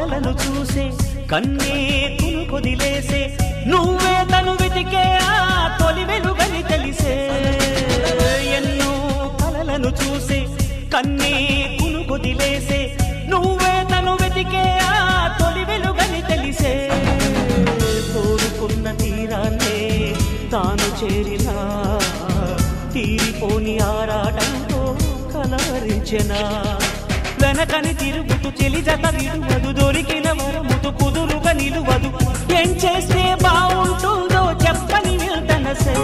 కలలను చూసే కన్నే కొదిలేసే నువ్వే తను వెతికే ఆ తొలి వెలుగని తెలిసే ఎన్నో కలలను చూసే కన్నే కొదిలేసే నువ్వే తను వెతికే ఆ తొలి వెలుగని తెలిసే కోరుకున్న తీరాన్నే తాను చేరినా తీరిపోని ఆరాటంతో కలవరించెనా వెనకని తిరుగుతూ చెలి జత విడువదు దొరికిన వరముతు కుదురుగా నిలువదు ఏం చేస్తే బాగుంటుందో చెప్పని వెళ్తనసే